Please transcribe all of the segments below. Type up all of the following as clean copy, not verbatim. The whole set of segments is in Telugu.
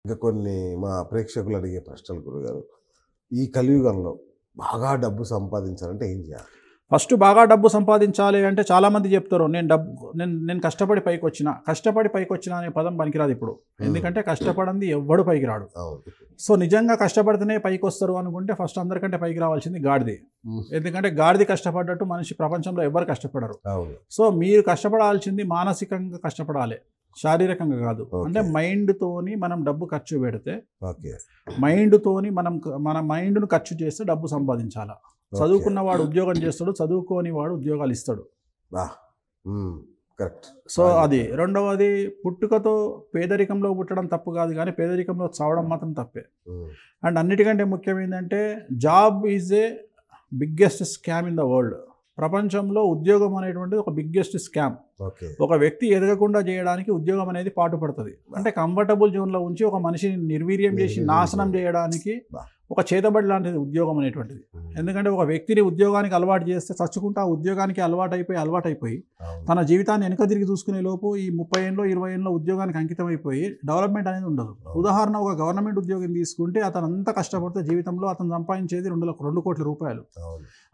ఇంకా కొన్ని మా ప్రేక్షకులు అడిగే ప్రశ్నలు గురుగారు. ఈ కలియుగంలో బాగా డబ్బు సంపాదించాలంటే ఏం చేయాలి? ఫస్ట్ బాగా డబ్బు సంపాదించాలి అంటే చాలామంది చెప్తారు నేను కష్టపడి పైకొచ్చిన. కష్టపడి పైకొచ్చిన అనే పదం పనికిరాదు ఇప్పుడు. ఎందుకంటే కష్టపడింది ఎవ్వడు పైకి రాడు. అవును. సో నిజంగా కష్టపడితేనే పైకి వస్తారు అనుకుంటే ఫస్ట్ అందరికంటే పైకి రావాల్సింది గాడిది. ఎందుకంటే గాడిది కష్టపడ్డట్టు మనిషి ప్రపంచంలో ఎవ్వరు కష్టపడరు. అవును. సో మీరు కష్టపడాల్సింది మానసికంగా కష్టపడాలి, శారీరకంగా కాదు. అంటే మైండ్తోని మనం డబ్బు ఖర్చు పెడితే, ఓకే, మైండ్తోని మన మైండ్ను ఖర్చు చేస్తే డబ్బు సంపాదించాలా. చదువుకున్నవాడు ఉద్యోగం చేస్తాడు, చదువుకోని వాడు ఉద్యోగాలు ఇస్తాడు. కరెక్ట్. సో అది రెండవది, పుట్టుకతో పేదరికంలో పుట్టడం తప్పు కాదు, కానీ పేదరికంలో చావడం మాత్రం తప్పే. అండ్ అన్నిటికంటే ముఖ్యం ఏంటంటే job is a biggest scam in the world. ప్రపంచంలో ఉద్యోగం అనేటువంటిది ఒక బిగ్గెస్ట్ స్కామ్. ఒక వ్యక్తి ఎదగకుండా చేయడానికి ఉద్యోగం అనేది పాటుపడుతుంది. అంటే కంఫర్టబుల్ జోన్లో ఉంచి ఒక మనిషిని నిర్వీర్యం చేసి నాశనం చేయడానికి ఒక చేతబడి లాంటిది ఉద్యోగం అనేటువంటిది. ఎందుకంటే ఒక వ్యక్తిని ఉద్యోగానికి అలవాటు చేస్తే చచ్చుకుంటూ ఆ ఉద్యోగానికి అలవాటైపోయి తన జీవితాన్ని వెనక తిరిగి చూసుకునే లోపు ఈ 30 ఏళ్ళలో 20 ఏళ్ళలో ఉద్యోగానికి అంకితం అయిపోయి డెవలప్మెంట్ అనేది ఉండదు. ఉదాహరణ, ఒక గవర్నమెంట్ ఉద్యోగం తీసుకుంటే అతను అంతా కష్టపడితే జీవితంలో అతను సంపాదించేది 2 కోట్ల రూపాయలు.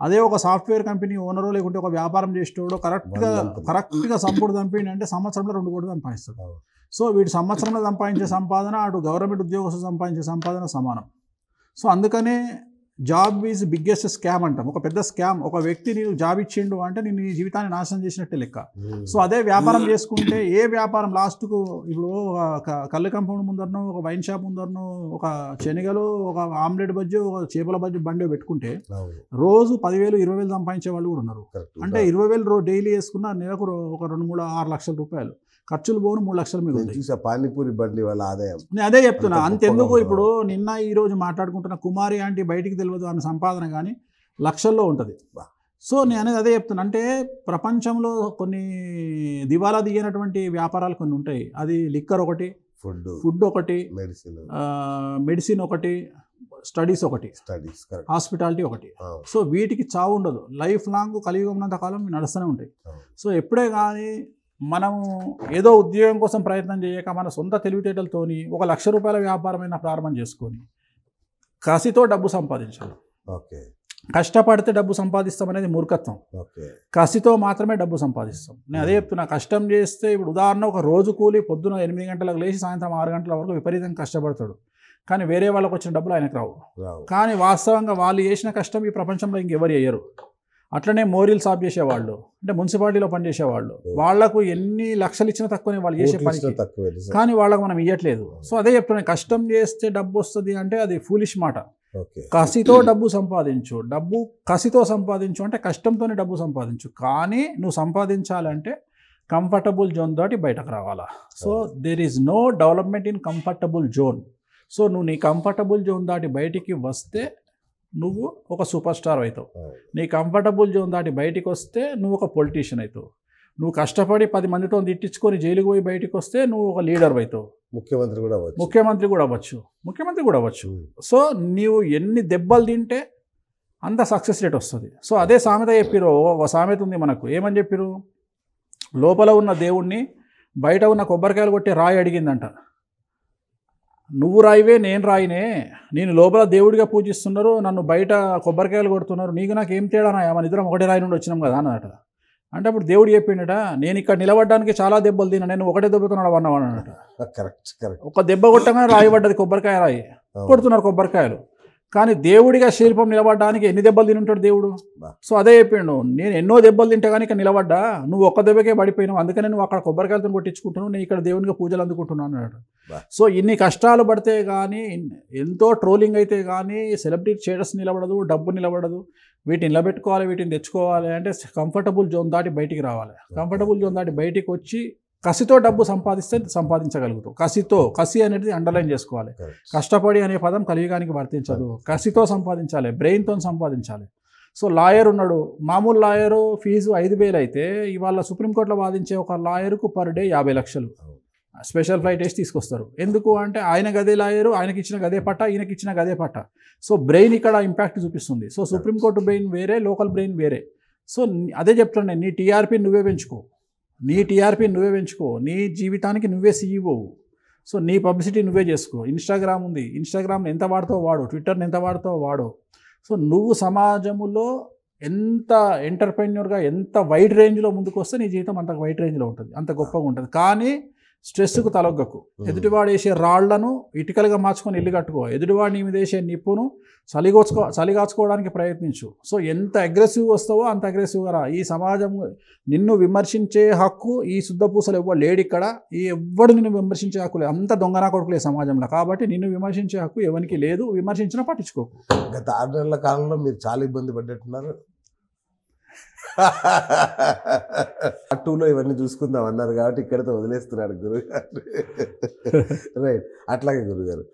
అదే ఒక సాఫ్ట్వేర్ కంపెనీ ఓనరో లేకుంటే ఒక వ్యాపారం చేసేటోడో కరెక్ట్గా సంపూర్ణ చంపిండి అంటే సంవత్సరంలో 2 కోట్లు సంపాదిస్తాడు. సో వీడు సంవత్సరంలో సంపాదించే సంపాదన అటు గవర్నమెంట్ ఉద్యోగస్తులు సంపాదించే సంపాదన సమానం. సో అందుకనే జాబ్ ఈజ్ బిగ్గెస్ట్ స్కామ్ అంటాం. ఒక పెద్ద స్కామ్. ఒక వ్యక్తి నీకు జాబ్ ఇచ్చిండు అంటే నేను నీ జీవితాన్ని నాశనం చేసినట్టే లెక్క. సో అదే వ్యాపారం చేసుకుంటే, ఏ వ్యాపారం లాస్ట్కు ఇప్పుడు ఒక కళ్ళు కంపౌండ్ ముందరనో, ఒక వైన్ షాప్ ముందరనో, ఒక శనగలు, ఒక ఆమ్లెట్ బజ్జి, ఒక చేపల బజ్జి బండి పెట్టుకుంటే రోజు 10,000 20,000 సంపాదించే వాళ్ళు కూడా ఉన్నారు. అంటే 20,000 డైలీ వేసుకున్న నెలకు ఒక 2, 3, 6 లక్షల రూపాయలు ఖర్చులు పోను 3 లక్షల మిగులుతాయి. పానీపూరి బండి వాళ్ళ ఆదాయం. నేను అదే చెప్తున్నా. అంతెందుకు, ఇప్పుడు నిన్న ఈరోజు మాట్లాడుకుంటున్న కుమారి ఆంటీ బయటికి తెలియదు, ఆమె సంపాదన కానీ లక్షల్లో ఉంటుంది. సో నేను అనేది అదే చెప్తున్నా. అంటే ప్రపంచంలో కొన్ని దివాలా దిగినటువంటి వ్యాపారాలు కొన్ని ఉంటాయి. అది లిక్కర్ ఒకటి, ఫుడ్ ఒకటి, మెడిసిన్ ఒకటి, స్టడీస్ ఒకటి, హాస్పిటాలిటీ ఒకటి. సో వీటికి చావు ఉండదు. లైఫ్ లాంగ్ కలియుగం ఉన్నంత కాలం నడుస్తూనే ఉంటాయి. సో ఎప్పుడే కానీ మనము ఏదో ఉద్యోగం కోసం ప్రయత్నం చేయక మన సొంత తెలివితేటలతోని ఒక ₹1,00,000 వ్యాపారమైన ప్రారంభం చేసుకొని కసితో డబ్బు సంపాదించాలి. కష్టపడితే డబ్బు సంపాదిస్తాం అనేది మూర్ఖత్వం. కసితో మాత్రమే డబ్బు సంపాదిస్తాం. నేను అదే చెప్తున్నా. కష్టం చేస్తే, ఇప్పుడు ఉదాహరణ, ఒక రోజు కూలి పొద్దున 8 గంటలకు లేచి సాయంత్రం 6 గంటల వరకు విపరీతంగా కష్టపడతాడు, కానీ వేరే వాళ్ళకి వచ్చిన డబ్బులు ఆయనకు రావు. కానీ వాస్తవంగా వాళ్ళు చేసిన కష్టం ఈ ప్రపంచంలో ఇంకెవరు చేయరు. అట్లనే మోరీలు సాఫ్ చేసేవాళ్ళు, అంటే మున్సిపాలిటీలో పనిచేసేవాళ్ళు, వాళ్లకు ఎన్ని లక్షలు ఇచ్చినా తక్కువనే వాళ్ళు చేసే పని, కానీ వాళ్ళకు మనం ఇవ్వట్లేదు. సో అదే చెప్తున్నాను, కష్టం చేస్తే డబ్బు వస్తుంది అంటే అది ఫూలిష్ మాట. కసితో డబ్బు సంపాదించు, డబ్బు కసితో సంపాదించు అంటే కష్టంతోనే డబ్బు సంపాదించు. కానీ నువ్వు సంపాదించాలంటే కంఫర్టబుల్ జోన్ దాటి బయటకు రావాలా. So there is no development in comfortable zone. So నువ్వు నీ కంఫర్టబుల్ జోన్ దాటి బయటికి వస్తే నువ్వు ఒక సూపర్ స్టార్ అవుతావు. నీ కంఫర్టబుల్ జోన్ దాటి బయటికి వస్తే నువ్వు ఒక పొలిటీషియన్ అవుతావు. నువ్వు కష్టపడి 10 మందితో తిట్టించుకొని జైలుకు పోయి బయటికి వస్తే నువ్వు ఒక లీడర్ అవుతావు. ముఖ్యమంత్రి కూడా అవ్వచ్చు. సో నీవు ఎన్ని దెబ్బలు తింటే అంత సక్సెస్ రేట్ వస్తుంది. సో అదే సామెత చెప్పిరు. ఒక సామెత ఉంది మనకు. ఏమని చెప్పిరు? లోపల ఉన్న దేవుణ్ణి బయట ఉన్న కొబ్బరికాయలు కొట్టి రాయి అడిగిందంట. నువ్వు రాయివే, నేను రాయినే. నేను లోపల దేవుడిగా పూజిస్తున్నారు, నన్ను బయట కొబ్బరికాయలు కొడుతున్నారు, నీకు నాకు ఏం తేడా? మన ఇద్దరం ఒకటే రాయి నుండి వచ్చినాం కదా అన్నట. అంటే అప్పుడు దేవుడు చెప్పిండట, నేను ఇక్కడ నిలబడడానికి చాలా దెబ్బలు తిన్నా, నేను ఒకటే దెబ్బతున్నాడు అన్నవాడనట. ఒక దెబ్బ కొట్టగానే రాయి పడ్డది, కొబ్బరికాయ రాయి. కొడుతున్నారు కొబ్బరికాయలు. కానీ దేవుడిగా శిల్పం నిలబడడానికి ఎన్ని దెబ్బలు తిని ఉంటాడు దేవుడు? సో అదే చెప్పిండు, నేను ఎన్నో దెబ్బలు తింటే కానీ ఇక్కడ నిలబడ్డా, నువ్వు ఒక్క దెబ్బకే పడిపోయినావు, అందుకనే నువ్వు అక్కడ కొబ్బరికాయలతో కొట్టించుకుంటున్నావు, నేను ఇక్కడ దేవునిగా పూజలు అందుకుంటున్నాను అన్నాడు. సో ఇన్ని కష్టాలు పడితే కానీ, ఎంతో ట్రోలింగ్ అయితే కానీ సెలబ్రిటీ స్టేటస్ నిలబడదు, డబ్బు నిలబడదు. వీటిని నిలబెట్టుకోవాలి, వీటిని తెచ్చుకోవాలి అంటే కంఫర్టబుల్ జోన్ దాటి బయటికి రావాలి. కంఫర్టబుల్ జోన్ దాటి బయటికి వచ్చి కసితో డబ్బు సంపాదిస్తే సంపాదించగలుగుతాం. కసి అనేది అండర్లైన్ చేసుకోవాలి. కష్టపడి అనే పదం కలియుగానికి వర్తించదు. కసితో సంపాదించాలి, బ్రెయిన్తో సంపాదించాలి. సో లాయర్ ఉన్నాడు, మామూలు లాయరు ఫీజు 5,000 అయితే ఇవాళ సుప్రీంకోర్టులో వాదించే ఒక లాయర్కు పర్ డే 50 లక్షలు. స్పెషల్ ఫ్లైట్ వేసి తీసుకొస్తారు. ఎందుకు అంటే ఆయన గదే లాయరు, ఆయనకి ఇచ్చిన గదే పట్ట, ఈయనకి ఇచ్చిన గదే పట్ట. సో బ్రెయిన్ ఇక్కడ ఇంపాక్ట్ చూపిస్తుంది. సో సుప్రీంకోర్టు బ్రెయిన్ వేరే, లోకల్ బ్రెయిన్ వేరే. సో అదే చెప్తాను నేను, నీ టీఆర్పీ నువ్వే పెంచుకో, నీ జీవితానికి నువ్వే సీఈఓ. సో నీ పబ్లిసిటీ నువ్వే చేసుకో. ఇన్స్టాగ్రామ్ ఉంది, ఇన్స్టాగ్రామ్ని ఎంత వాడుతావో వాడు, ట్విట్టర్ని ఎంత వాడుతావో వాడు. సో నువ్వు సమాజంలో ఎంత ఎంటర్ప్రెన్యూర్గా ఎంత వైడ్ రేంజ్లో ముందుకు వస్తే నీ జీవితం అంత వైడ్ రేంజ్లో ఉంటుంది, అంత గొప్పగా ఉంటుంది. కానీ స్ట్రెస్కు తలొగ్గకు. ఎదుటివాడు వేసే రాళ్లను ఇటుకలుగా మార్చుకొని ఇల్లు కట్టుకో. ఎదుటివాడు నీ మీద వేసే నిప్పును చలిగాచుకోవడానికి ప్రయత్నించు. సో ఎంత అగ్రెసివ్ వస్తావో అంత అగ్రెసివ్గా రా. ఈ సమాజం నిన్ను విమర్శించే హక్కు ఈ శుద్ధపూసలు ఎవ్వరు లేడు ఇక్కడ. ఎవ్వడు నిన్ను విమర్శించే హక్కు లేదు. అంత దొంగనా కొడుకులే సమాజంలో. కాబట్టి నిన్ను విమర్శించే హక్కు ఎవరికి లేదు. విమర్శించినా పట్టించుకో. గత 6 నెలల కాలంలో మీరు చాలా ఇబ్బంది పడ్డట్టున్నారు. పార్ట్ 2లో ఇవన్నీ చూసుకుందాం అన్నారు కాబట్టి ఇక్కడితో వదిలేస్తున్నాడు గురుగారు. రైట్, అట్లాగే గురుగారు.